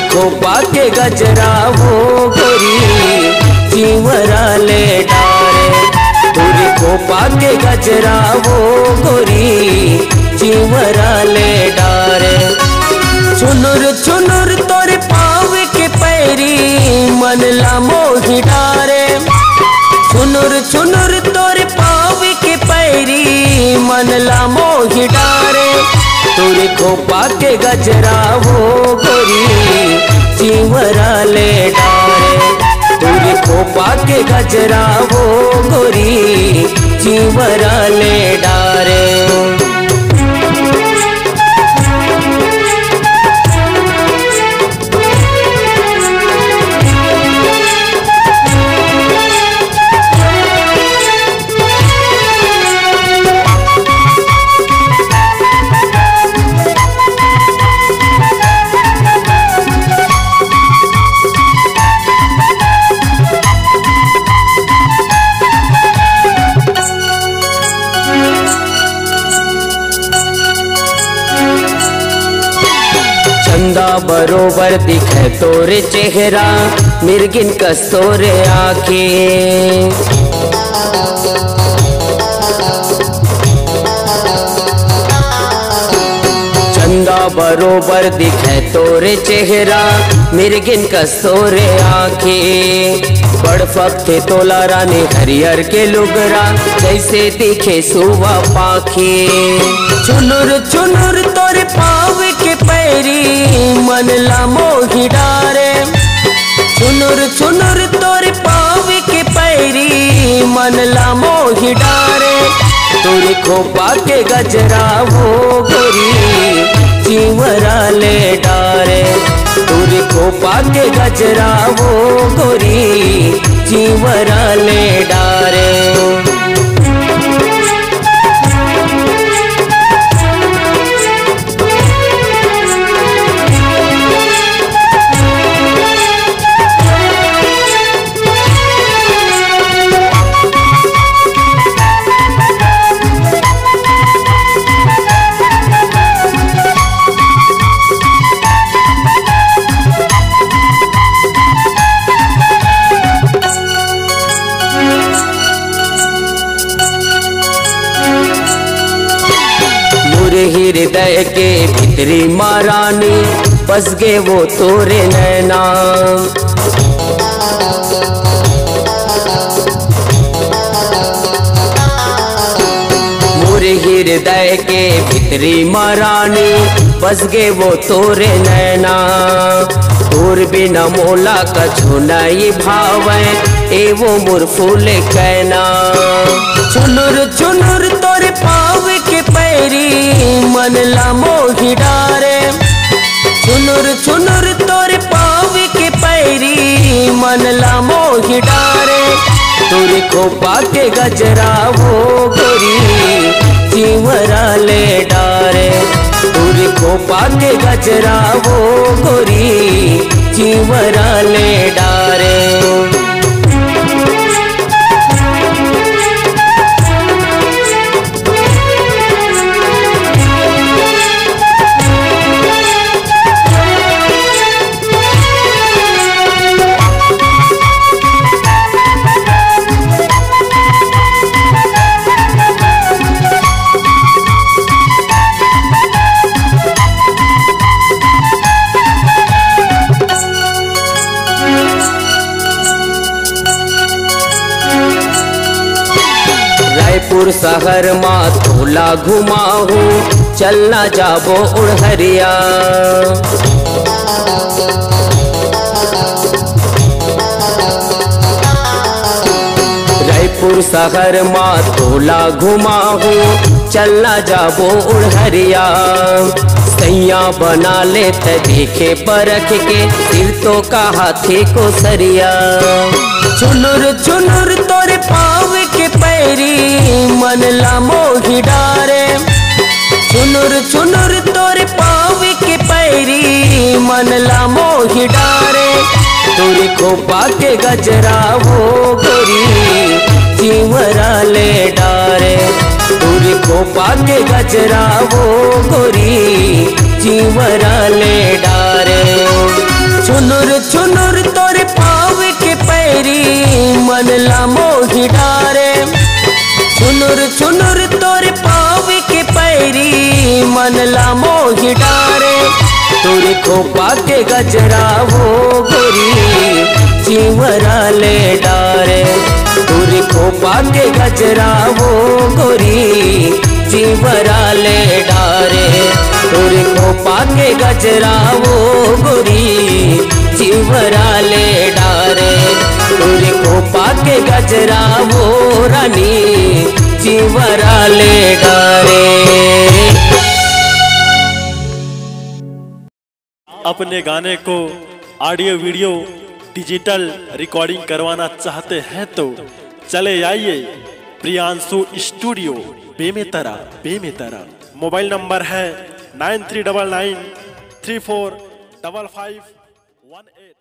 खोपा के गजरा वो गोरी चिंवरा ले डारे। तुरी खोपा के गजरा वो गोरी चिंवरा ले डारे। चुनुर चुनुर तोरे पाँव के पैरी मन ला मोहि डारे। चुनुर चुनुर तोरे पाँव के पैरी मन ला मोहि डारे। तुरी खोपा के गजरा वो गोरी चिंवरा ले डारे। तुरी खोपा के गजरा वो गोरी चिंवरा ले डारे। चंदा बरोबर दिखे तोरे चेहरा मिर्गिन कस तोरे आँखें। चंदा बरोबर दिखे तोरे चेहरा मिर्गिन कस तोरे आँखें। बड़ फक्ते तोला रानी हरियर के लुगरा जैसे दिखे सुवा पाखी। चुनुर चुनुर तोरे पाँव के पैरी मन ला मोहि डारे। चुनुर चुनुर तोरे पाँव के पैरी मन ला मोहि डारे। तुरी खोपा के गजरा वो गोरी चिंवरा ले डारे। तुरी खोपा के गजरा वो गोरी चिंवरा ले डारे। हृदय के भीतरी महारानी बस गे वो तोरे नैना। मोरे हृदय के भीतरी महारानी बस गे वो तोरे नैना। तोर बिना मोला कछु नहीं भावे ए वो मोर फूल कहना। चुनुर चुनुर तोरे पाँव के पैरी मन ला मोहि डारे। चुनुर चुनुर तोरे पाँव के पैरी मन ला मोहि डारे। तुरी खोपा के गजरा वो गोरी चिंवरा ले डारे। तुरी खोपा के गजरा वो गोरी चिंवरा ले डारे। रायपुर शहर मा तोला घुमाहू चलना जाबो उड़हरिया। रायपुर शहर मा तोला घुमाहू चलना जाबो उड़हरिया। सैया बना ले त देखे परख के सिर तो का हाथी को सरिया। चुनुर चुनुर तोरे पाँव के पैरी मन ला मोहि डारे। चुनुर चुनुर तोरे पाँव के पैरी मन ला मोहि डारे। तुरी खोपा के गजरा वो गोरी चिंवरा ले डारे। तुरी खोपा के गजरा वो गोरी चिंवरा ले डारे। छुनुर छुनुर तोरे पाव के पैरी मन ला मोहि डारे। छुनुर छुनुर तोरे पाव के पैरी मन ला मोहि डारे। तोरे खोपा के गजरा वो गोरी चिवरा ले डारे। तोरे खोपा के गजरा वो गोरी चिवरा ले डारे। तोरे खोपा के गजरा वो गोरी चिवरा ले डारे। तोरे खोपा के गजरा वो रानी चिवरा ले डारे। अपने गाने को ऑडियो वीडियो डिजिटल रिकॉर्डिंग करवाना चाहते हैं तो चले आइए Priyanshu studio Bemetara. Mobile number है 9399345518।